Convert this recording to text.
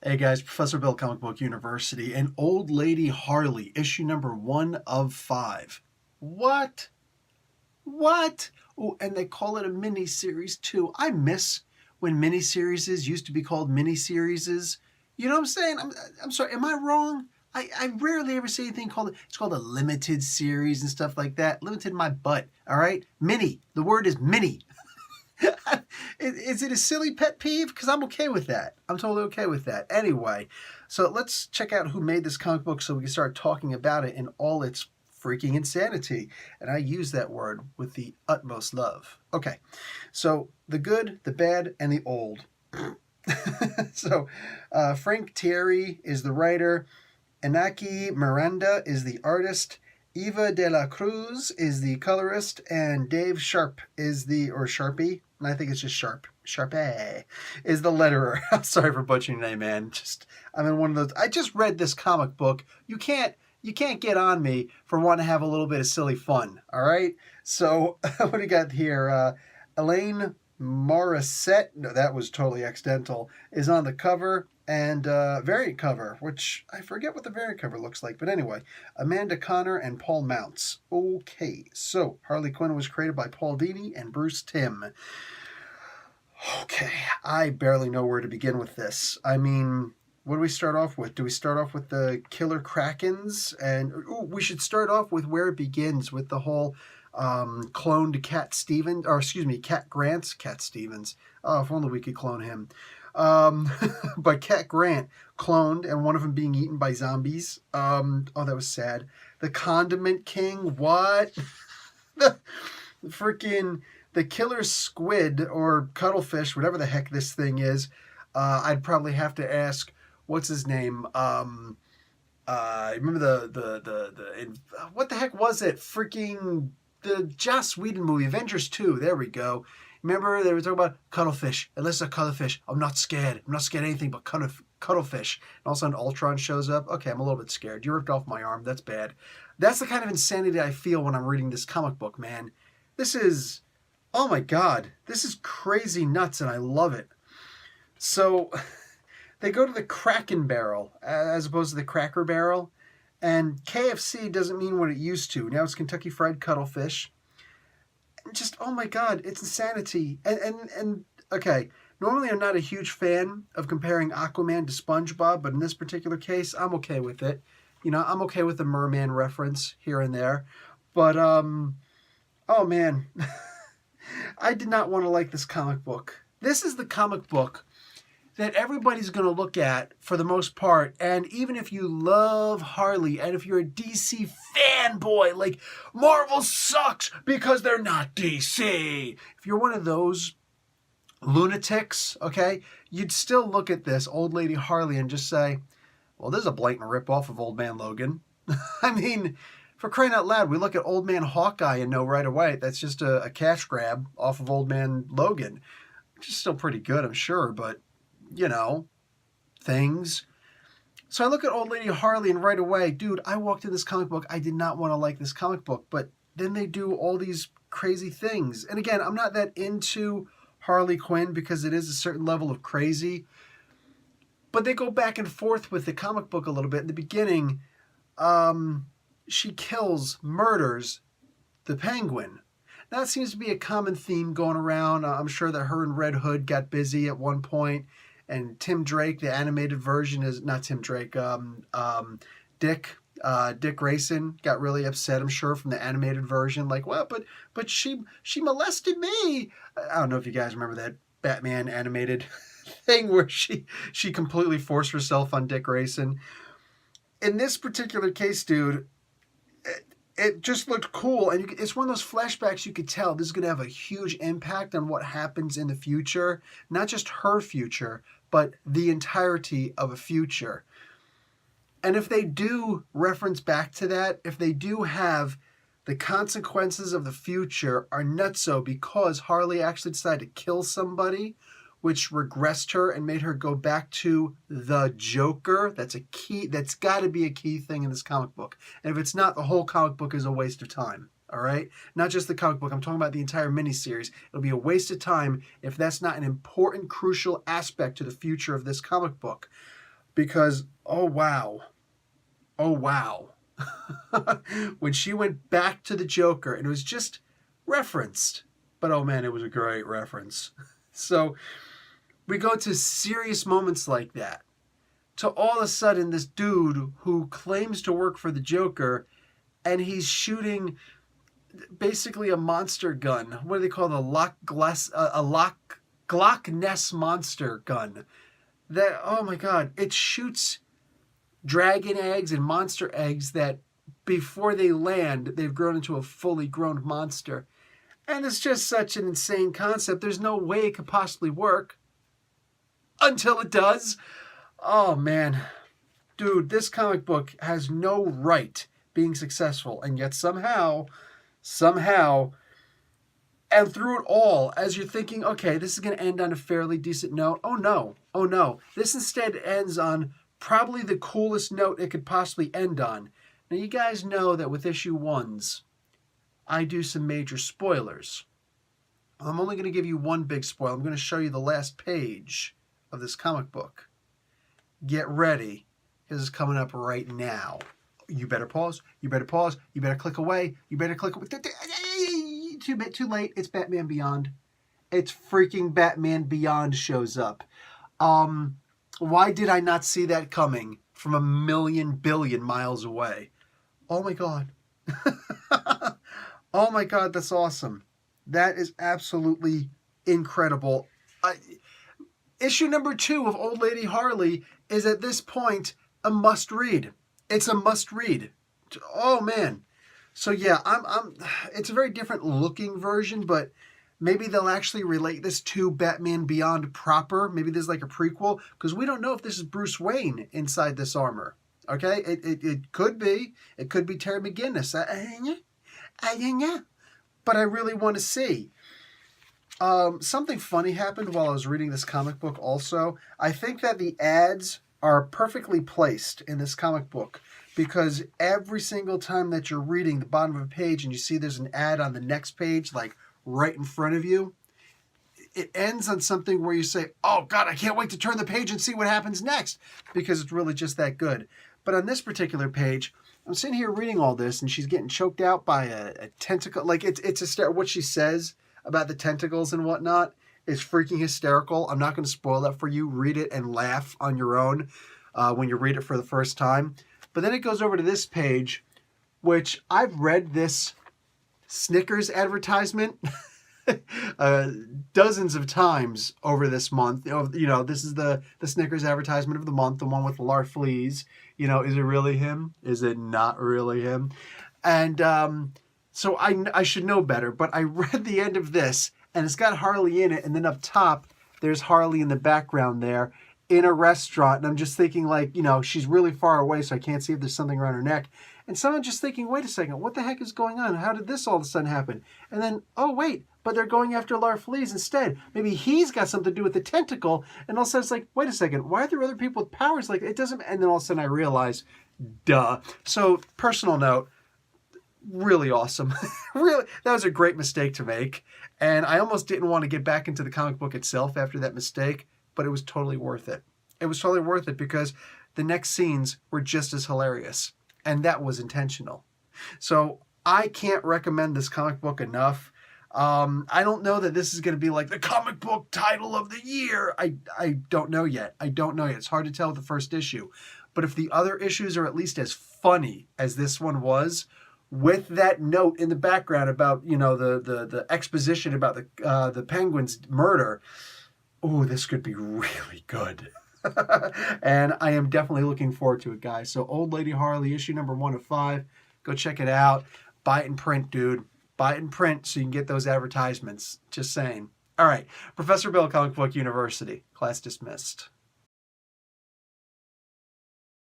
Hey guys, Professor Bill, Comic Book University, and Old Lady Harley, issue number 1 of 5. What? What? Oh, and they call it a mini-series too. I miss when mini-series used to be called mini-series. You know what I'm saying? I'm sorry, am I wrong? I rarely ever see anything called, it's called a limited series and stuff like that. Limited my butt, all right? Mini, the word is mini. Is it a silly pet peeve? Because I'm okay with that. I'm totally okay with that. Anyway, so let's check out who made this comic book so we can start talking about it in all its freaking insanity. And I use that word with the utmost love. Okay, so the good, the bad, and the old. So Frank Thierry is the writer. Inaki Miranda is the artist. Eva de la Cruz is the colorist, and Dave Sharp is or Sharpie, and I think it's just Sharpie, is the letterer. I'm sorry for butchering your name, man. I'm in one of those. I just read this comic book. You can't get on me for wanting to have a little bit of silly fun. All right. So what do you got here? Elaine Morissette, no, that was totally accidental, is on the cover. And variant cover, which I forget what the variant cover looks like. But anyway, Amanda Connor and Paul Mounts. Okay, so Harley Quinn was created by Paul Dini and Bruce Timm. Okay, I barely know where to begin with this. I mean, what do we start off with? Do we start off with the Killer Krakens? And we should start off with where it begins with the whole cloned Cat Stevens, or excuse me, Cat Grant's Cat Stevens. Oh, if only we could clone him. But Cat Grant cloned, and one of them being eaten by zombies. Oh, that was sad. The Condiment King, what? the freaking the killer squid or cuttlefish, whatever the heck this thing is. I'd probably have to ask, what's his name? Remember the what the heck was it? Freaking the Joss Whedon movie, Avengers 2. There we go. Remember, they were talking about cuttlefish. Unless a cuttlefish, I'm not scared. I'm not scared of anything but cuttlefish. And all of a sudden, Ultron shows up. Okay, I'm a little bit scared. You ripped off my arm. That's bad. That's the kind of insanity I feel when I'm reading this comic book, man. This is, oh my God, this is crazy nuts, and I love it. So, they go to the Kraken Barrel as opposed to the Cracker Barrel. And KFC doesn't mean what it used to. Now it's Kentucky Fried Cuttlefish. Just, oh my God, it's insanity. And okay, normally I'm not a huge fan of comparing Aquaman to SpongeBob, but in this particular case, I'm okay with it. You know, I'm okay with the merman reference here and there. But, oh man, I did not want to like this comic book. This is the comic book that everybody's going to look at for the most part. And even if you love Harley and if you're a DC fanboy, like Marvel sucks because they're not DC. If you're one of those lunatics, okay, you'd still look at this Old Lady Harley and just say, well, this is a blatant ripoff of Old Man Logan. I mean, for crying out loud, we look at Old Man Hawkeye and know right away that's just a cash grab off of Old Man Logan, which is still pretty good, I'm sure, but you know, things. So I look at Old Lady Harley and right away, dude, I walked in this comic book. I did not want to like this comic book, but then they do all these crazy things. And again, I'm not that into Harley Quinn because it is a certain level of crazy, but they go back and forth with the comic book a little bit. In the beginning, she kills, murders the Penguin. That seems to be a common theme going around. I'm sure that her and Red Hood got busy at one point. And Tim Drake, the animated version is not Tim Drake. Dick Grayson got really upset, I'm sure, from the animated version. Like, well, but she molested me. I don't know if you guys remember that Batman animated thing where she completely forced herself on Dick Grayson. In this particular case, dude, it just looked cool, and it's one of those flashbacks you could tell this is going to have a huge impact on what happens in the future. Not just her future, but the entirety of a future. And if they do reference back to that, if they do have the consequences of the future are nutso because Harley actually decided to kill somebody, which regressed her and made her go back to the Joker. That's a key. That's got to be a key thing in this comic book. And if it's not, the whole comic book is a waste of time. All right? Not just the comic book. I'm talking about the entire miniseries. It'll be a waste of time if that's not an important, crucial aspect to the future of this comic book. because, oh wow. Oh wow. When she went back to the Joker, and it was just referenced, but oh man, it was a great reference. So we go to serious moments like that, to all of a sudden this dude who claims to work for the Joker, and he's shooting basically a monster gun. What do they call the Loch Ness monster gun? That, oh my god, it shoots dragon eggs and monster eggs that before they land, they've grown into a fully grown monster. And it's just such an insane concept. There's no way it could possibly work until it does. Oh man, dude, this comic book has no right being successful, and yet somehow, and through it all, as you're thinking, okay, this is going to end on a fairly decent note. Oh no. This instead ends on probably the coolest note it could possibly end on. Now, you guys know that with issue 1s, I do some major spoilers. I'm only going to give you one big spoiler. I'm going to show you the last page of this comic book. Get ready, because it's coming up right now. You better pause. You better click away. Too late. It's Batman Beyond. It's freaking Batman Beyond shows up. Why did I not see that coming from a million billion miles away? Oh my god. Oh my god, that's awesome. That is absolutely incredible. Issue number 2 of Old Lady Harley is at this point a must read. It's a must read. Oh man. So yeah, it's a very different looking version, but maybe they'll actually relate this to Batman Beyond proper. Maybe there's like a prequel, because we don't know if this is Bruce Wayne inside this armor. Okay? It could be. It could be Terry McGinnis. I don't know. But I really want to see. Something funny happened while I was reading this comic book also. I think that the ads are perfectly placed in this comic book, because every single time that you're reading the bottom of a page and you see there's an ad on the next page, like right in front of you, it ends on something where you say, oh god, I can't wait to turn the page and see what happens next, because it's really just that good. But on this particular page, I'm sitting here reading all this, and she's getting choked out by a tentacle. Like, it's hysterical. What she says about the tentacles and whatnot is freaking hysterical. I'm not going to spoil that for you. Read it and laugh on your own when you read it for the first time. But then it goes over to this page, which I've read this Snickers advertisement dozens of times over this month. You know, this is the Snickers advertisement of the month, the one with Larfleeze. You know, is it really him? Is it not really him? And so I should know better, but I read the end of this, and it's got Harley in it, and then up top, there's Harley in the background there in a restaurant, and I'm just thinking, like, you know, she's really far away, so I can't see if there's something around her neck. And someone just thinking, wait a second, what the heck is going on? How did this all of a sudden happen? And then, oh, wait, but they're going after Larfleeze instead. Maybe he's got something to do with the tentacle. And all of a sudden it's like, wait a second, why are there other people with powers? Like, it doesn't, and then all of a sudden I realize, duh. So, personal note, really awesome. Really, that was a great mistake to make. And I almost didn't want to get back into the comic book itself after that mistake, but it was totally worth it. It was totally worth it because the next scenes were just as hilarious. And that was intentional. So I can't recommend this comic book enough. I don't know that this is going to be like the comic book title of the year. I don't know yet. It's hard to tell with the first issue. But if the other issues are at least as funny as this one was, with that note in the background about, you know, the exposition about the Penguin's murder, oh, this could be really good. And I am definitely looking forward to it, guys. So Old Lady Harley, issue number 1 of 5. Go check it out. Buy it in print, dude. Buy it in print so you can get those advertisements. Just saying. All right. Professor Bill, Comic Book University. Class dismissed.